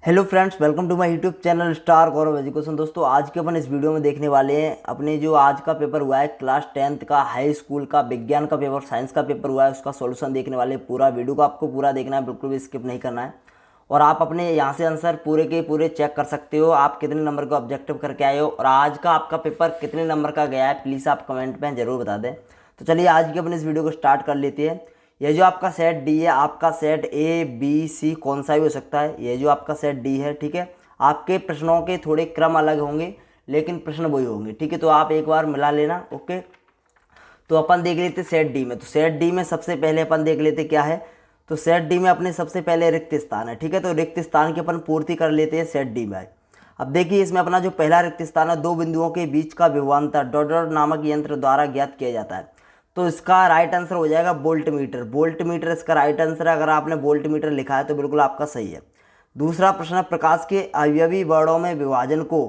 Hello friends, welcome to my YouTube channel star Gaurav education. दोस्तों, आज के अपन इस वीडियो में देखने वाले हैं अपने जो आज का पेपर हुआ है क्लास 10th का, हाई स्कूल का विज्ञान का पेपर, साइंस का पेपर हुआ है, उसका सॉल्यूशन देखने वाले हैं। पूरा वीडियो को आपको पूरा देखना है, बिल्कुल भी स्किप नहीं करना है। और आप अपने यहाँ से आंसर पूरे के पूरे चेक कर सकते हो, आप कितने नंबर का ऑब्जेक्टिव करके आए हो और आज का आपका पेपर कितने नंबर का गया है, प्लीज़ आप कमेंट में ज़रूर बता दें। तो चलिए आज की अपने इस वीडियो को स्टार्ट कर लेते हैं। ये जो आपका सेट डी है, आपका सेट ए बी सी कौन सा भी हो सकता है। ये जो आपका सेट डी है, ठीक है, आपके प्रश्नों के थोड़े क्रम अलग होंगे लेकिन प्रश्न वही होंगे, ठीक है। तो आप एक बार मिला लेना, ओके। तो अपन देख लेते सेट डी में। तो सेट डी में सबसे पहले अपन देख लेते क्या है। तो सेट डी में अपने सबसे पहले रिक्त स्थान है, ठीक है। तो रिक्त स्थान की अपन पूर्ति कर लेते हैं सेट डी में। अब देखिए इसमें अपना जो पहला रिक्त स्थान है, दो बिंदुओं के बीच का विभवांतर डॉट डॉट नामक यंत्र द्वारा ज्ञात किया जाता है। तो इसका राइट आंसर हो जाएगा वोल्ट मीटर। वोल्ट मीटर इसका राइट आंसर है। अगर आपने वोल्ट मीटर लिखा है तो बिल्कुल आपका सही है। दूसरा प्रश्न है, प्रकाश के अवयवी वर्णों में विभाजन को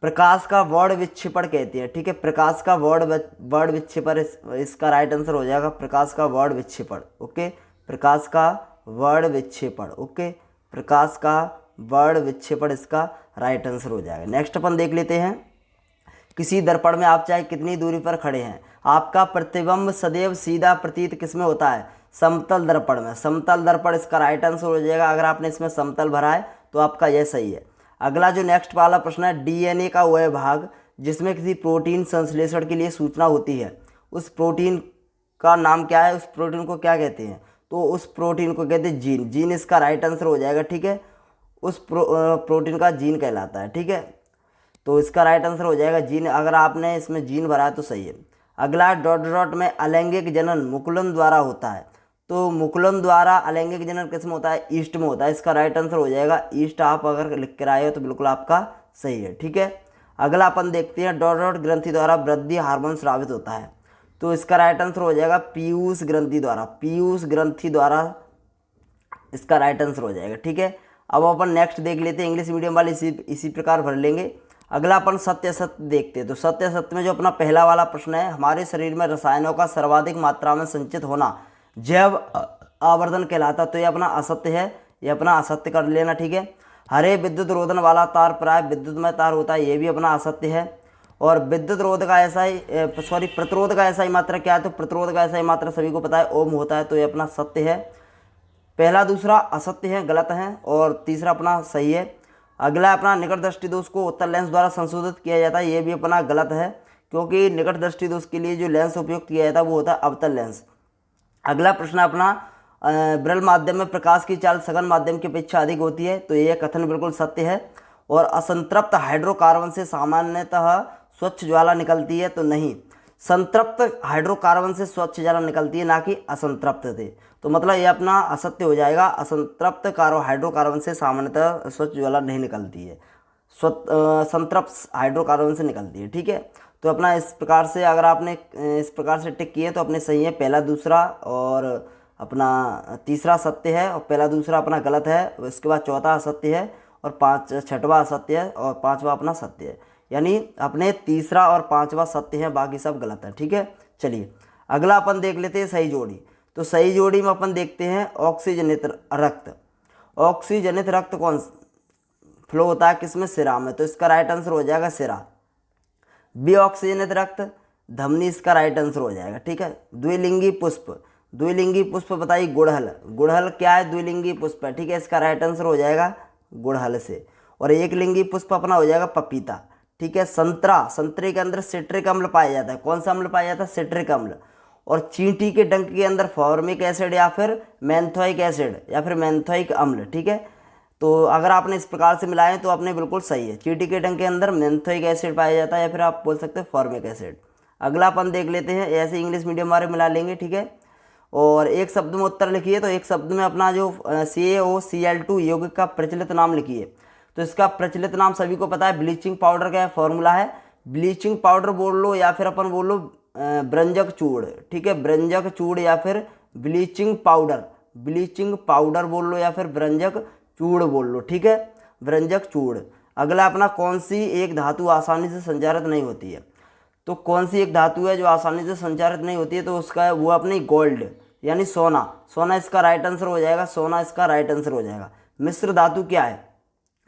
प्रकाश का वर्ण विक्षेपण कहते हैं, ठीक है। प्रकाश का वर्ण विक्षेपण इसका राइट आंसर हो जाएगा प्रकाश का वर्ण विक्षेपण, ओके। प्रकाश का वर्ण विक्षेपण, ओके। प्रकाश का वर्ण विक्षेपण इसका राइट आंसर हो जाएगा। नेक्स्ट अपन देख लेते हैं, किसी दर्पण में आप चाहे कितनी दूरी पर खड़े हैं, आपका प्रतिबिंब सदैव सीधा प्रतीत किसमें होता है? समतल दर्पण में। समतल दर्पण इसका राइट आंसर हो जाएगा। अगर आपने इसमें समतल भरा है तो आपका यह सही है। अगला जो नेक्स्ट वाला प्रश्न है, डीएनए का वह भाग जिसमें किसी प्रोटीन संश्लेषण के लिए सूचना होती है, उस प्रोटीन का नाम क्या है? उस प्रोटीन को क्या कहते हैं? तो उस प्रोटीन को कहते हैं जीन। जीन इसका राइट आंसर हो जाएगा, ठीक है। उस प्रोटीन का जीन कहलाता है, ठीक है। तो इसका राइट आंसर हो जाएगा जीन। अगर आपने इसमें जीन भरा है तो सही है। अगला डॉट डॉट में अलैंगिक जनन मुकुलन द्वारा होता है। तो मुकुलन द्वारा अलैंगिक जनन किस में होता है? ईस्ट में होता है। इसका राइट आंसर हो जाएगा ईस्ट। आप अगर लिख कर आए हो तो बिल्कुल आपका सही है, ठीक है। अगला अपन देखते हैं, डॉट डॉट ग्रंथि द्वारा वृद्धि हार्मोन स्रावित होता है। तो इसका राइट आंसर हो जाएगा पीयूष ग्रंथि द्वारा। पीयूष ग्रंथि द्वारा इसका राइट आंसर हो जाएगा, ठीक है। अब अपन नेक्स्ट देख लेते हैं, इंग्लिश मीडियम वाले इसी प्रकार भर लेंगे। अगला अपन सत्य असत्य देखते हैं। तो सत्य असत्य में जो अपना पहला वाला प्रश्न है, हमारे शरीर में रसायनों का सर्वाधिक मात्रा में संचित होना जैव आवर्धन कहलाता। तो ये अपना असत्य है, ये अपना असत्य कर लेना, ठीक है। हरे विद्युत रोधन वाला तार प्राय विद्युतमय तार होता है, ये भी अपना असत्य है। और विद्युत रोध का ऐसा ही प्रतिरोध का ऐसा ही मात्रा क्या है? तो प्रतिरोध का ऐसा ही मात्रा सभी को पता है, ओम होता है। तो ये अपना सत्य है। पहला दूसरा असत्य है, गलत है, और तीसरा अपना सही है। अगला अपना निकट दृष्टि दोष को उत्तल लेंस द्वारा संशोधित किया जाता है, ये भी अपना गलत है, क्योंकि निकट दृष्टि दोष के लिए जो लेंस उपयोग किया जाता है वो होता है अवतल लेंस। अगला प्रश्न अपना विरल माध्यम में प्रकाश की चाल सघन माध्यम की अपेक्षा अधिक होती है। तो ये कथन बिल्कुल सत्य है। और असंतृप्त हाइड्रोकार्बन से सामान्यतः स्वच्छ ज्वाला निकलती है। तो नहीं, संतृप्त हाइड्रोकार्बन से स्वच्छ ज्वाला निकलती है, ना कि असंतृप्त थे। तो मतलब ये अपना असत्य हो जाएगा। असंतृप्त हाइड्रोकार्बन से सामान्यतः स्वच्छ ज्वाला नहीं निकलती है, संतृप्त हाइड्रोकार्बन से निकलती है, ठीक है। तो अपना इस प्रकार से अगर आपने इस प्रकार से टिक किए तो अपने सही है। पहला दूसरा और अपना तीसरा सत्य है, और पहला दूसरा अपना गलत है। इसके बाद चौथा असत्य है, और छठवां असत्य है, और पांचवा अपना सत्य है। यानी अपने तीसरा और पांचवा सत्य है, बाकी सब गलत है, ठीक है। चलिए अगला अपन देख लेते हैं सही जोड़ी। तो सही जोड़ी में अपन देखते हैं ऑक्सीजनित रक्त। ऑक्सीजनित रक्त कौन फ्लो होता है किसमें? सिरा में। तो इसका राइट आंसर हो जाएगा सिरा। बी ऑक्सीजनित रक्त धमनी, इसका राइट आंसर हो जाएगा, ठीक है। द्विलिंगी पुष्प, द्विलिंगी पुष्प बताइए गुड़हल। गुड़हल क्या है? द्विलिंगी पुष्प है, ठीक है। इसका राइट आंसर हो जाएगा गुड़हल से। और एक लिंगी पुष्प अपना हो जाएगा पपीता, ठीक है। संतरा, संतरे के अंदर सिट्रिक अम्ल पाया जाता है। कौन सा अम्ल पाया जाता है? सिट्रिक अम्ल। और चींटी के डंक के अंदर फॉर्मिक एसिड या फिर मैंथोइक एसिड या फिर मैंथोइक अम्ल, ठीक है। तो अगर आपने इस प्रकार से मिलाए तो आपने बिल्कुल सही है। चींटी के डंक के अंदर मैंथोइक एसिड पाया जाता है, या फिर आप बोल सकते हैं फॉर्मिक एसिड। अगला अपन देख लेते हैं, ऐसे इंग्लिश मीडियम वाले मिला लेंगे, ठीक है। और एक शब्द में उत्तर लिखिए। तो एक शब्द में अपना जो CaOCl2 यौगिक का प्रचलित नाम लिखिए। तो इसका प्रचलित नाम सभी को पता है, ब्लीचिंग पाउडर का फॉर्मूला है। ब्लीचिंग पाउडर बोल लो या फिर अपन बोल लो ब्रंजक चूड़, ठीक है। ब्रंजक चूड़ या फिर ब्लीचिंग पाउडर, ब्लीचिंग पाउडर बोल लो या फिर ब्रंजक चूड़ बोल लो, ठीक है। ब्रंजक चूड़। अगला अपना कौन सी एक धातु आसानी से संचारित नहीं होती है? तो कौन सी एक धातु है जो आसानी से संचारित नहीं होती है? तो उसका वो अपनी गोल्ड यानी सोना। सोना इसका राइट आंसर हो जाएगा। सोना इसका राइट आंसर हो जाएगा। मिश्र धातु क्या है?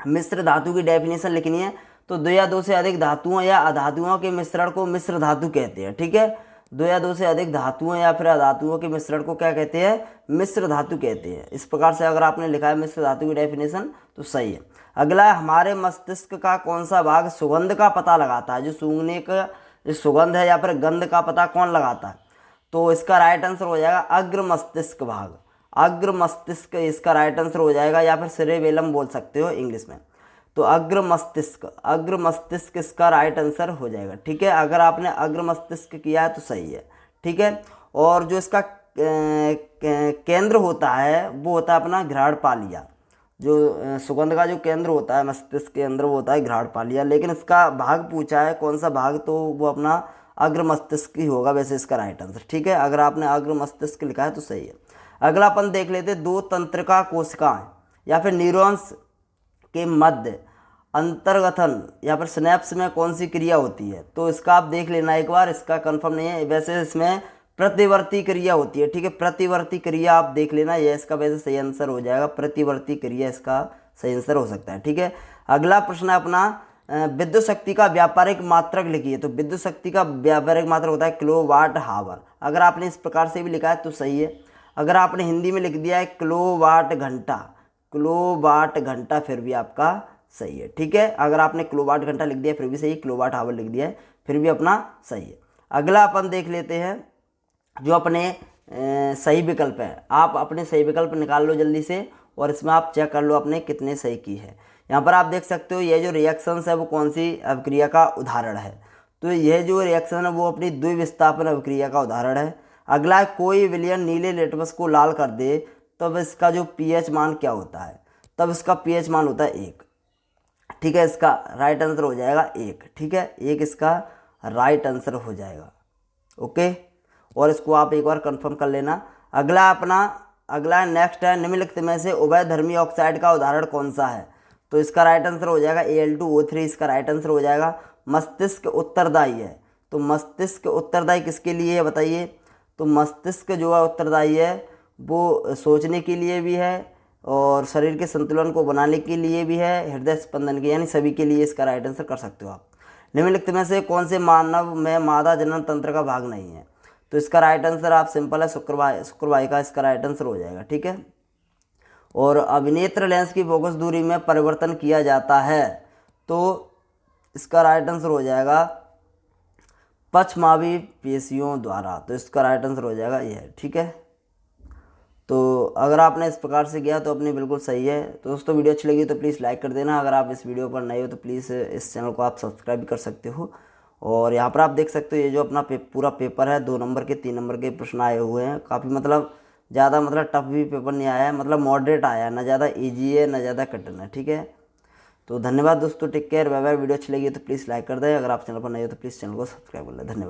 मिश्र धातु की डेफिनेशन लिखनी है तो दो या दो से अधिक धातुओं या अधातुओं के मिश्रण को मिश्र धातु कहते हैं। ठीक है, दो या दो से अधिक धातुओं या फिर अधातुओं के मिश्रण को क्या कहते हैं? मिश्र धातु कहते हैं। इस प्रकार से अगर आपने लिखा है मिश्र धातु की डेफिनेशन तो सही है। अगला है, हमारे मस्तिष्क का कौन सा भाग सुगंध का पता लगाता है? जो सूंघने का जो सुगंध है या फिर गंध का पता कौन लगाता है? तो इसका राइट आंसर हो जाएगा अग्र मस्तिष्क भाग। अग्र मस्तिष्क इसका राइट आंसर हो जाएगा, या फिर सेरेबेलम बोल सकते हो इंग्लिश में। तो अग्र मस्तिष्क इसका राइट आंसर हो जाएगा। ठीक है, अगर आपने अग्र मस्तिष्क किया है तो सही है। ठीक है, और जो इसका केंद्र होता है वो होता है अपना घ्राणपालिया। जो सुगंध का जो केंद्र होता है मस्तिष्क के अंदर वो होता है घ्राणपालिया, लेकिन इसका भाग पूछा है कौन सा भाग, तो वो अपना अग्र मस्तिष्क ही होगा वैसे इसका राइट आंसर। ठीक है, अगर आपने अग्र मस्तिष्क लिखा है तो सही है। अगला अपन देख लेते, दो तंत्रिका कोशिकाएं या फिर न्यूरॉन्स के मध्य अंतर्गथन या फिर स्नैप्स में कौन सी क्रिया होती है? तो इसका आप देख लेना एक बार, इसका कंफर्म नहीं है वैसे, इसमें प्रतिवर्ती क्रिया होती है। ठीक है, प्रतिवर्ती क्रिया आप देख लेना, यह इसका वैसे सही आंसर हो जाएगा, प्रतिवर्ती क्रिया इसका सही आंसर हो सकता है। ठीक है, अगला प्रश्न है अपना, विद्युत शक्ति का व्यापारिक मात्रक लिखिए। तो विद्युत शक्ति का व्यापारिक मात्रक होता है किलोवाट हावर। अगर आपने इस प्रकार से भी लिखा है तो सही है। अगर आपने हिंदी में लिख दिया है किलोवाट घंटा फिर भी आपका सही है। ठीक है, अगर आपने किलोवाट घंटा लिख दिया फिर भी सही है, किलोवाट आवर लिख दिया है फिर भी अपना सही है। अगला अपन देख लेते हैं जो अपने सही विकल्प है। आप अपने सही विकल्प निकाल लो जल्दी से, और इसमें आप चेक कर लो आपने कितने सही की है। यहाँ पर आप देख सकते हो ये जो रिएक्शंस है वो कौन सी अभिक्रिया का उदाहरण है? तो यह जो रिएक्शन है वो अपनी द्विविस्थापन अभिक्रिया का उदाहरण है। अगला है, कोई विलयन नीले लिटमस को लाल कर दे तब इसका जो पीएच मान क्या होता है? तब इसका पीएच मान होता है 1। ठीक है, इसका राइट आंसर हो जाएगा 1। ठीक है, 1 इसका राइट आंसर हो जाएगा। ओके, और इसको आप एक बार कंफर्म कर लेना। अगला नेक्स्ट है, निम्नलिखित में से उभयधर्मी ऑक्साइड का उदाहरण कौन सा है? तो इसका राइट आंसर हो जाएगा Al2O3, इसका राइट आंसर हो जाएगा। मस्तिष्क उत्तरदायी है, तो मस्तिष्क उत्तरदायी किसके लिए है बताइए? तो मस्तिष्क जो है उत्तरदायी है वो सोचने के लिए भी है और शरीर के संतुलन को बनाने के लिए भी है, हृदय स्पंदन के, यानी सभी के लिए इसका राइट आंसर कर सकते हो आप। निम्नलिखित में से कौन से मानव में मादा जनन तंत्र का भाग नहीं है? तो इसका राइट आंसर आप सिंपल है शुक्रवाई का इसका राइट आंसर हो जाएगा। ठीक है, और अभिनेत्र लेंस की फोकस दूरी में परिवर्तन किया जाता है, तो इसका राइट आंसर हो जाएगा पक्षमावी पेशियों द्वारा। तो इसका राइट आंसर हो जाएगा यह। ठीक है, तो अगर आपने इस प्रकार से किया तो अपनी बिल्कुल सही है। तो दोस्तों वीडियो अच्छी लगी तो प्लीज़ लाइक कर देना। अगर आप इस वीडियो पर नए हो तो प्लीज़ इस चैनल को आप सब्सक्राइब भी कर सकते हो। और यहाँ पर आप देख सकते हो ये जो अपना पूरा पेपर है 2 नंबर के 3 नंबर के प्रश्न आए हुए हैं। काफ़ी मतलब ज़्यादा मतलब टफ भी पेपर नहीं आया है, मतलब मॉडरेट आया है, ना ज़्यादा ईजी है ना ज़्यादा कठिन है। ठीक है, तो धन्यवाद दोस्तों, take care, bye bye. Video अच्छी लगी तो प्लीज़ लाइक कर दें। अगर आप चैनल पर नए हो तो प्लीज़ चैनल को सब्सक्राइब कर लें। धन्यवाद।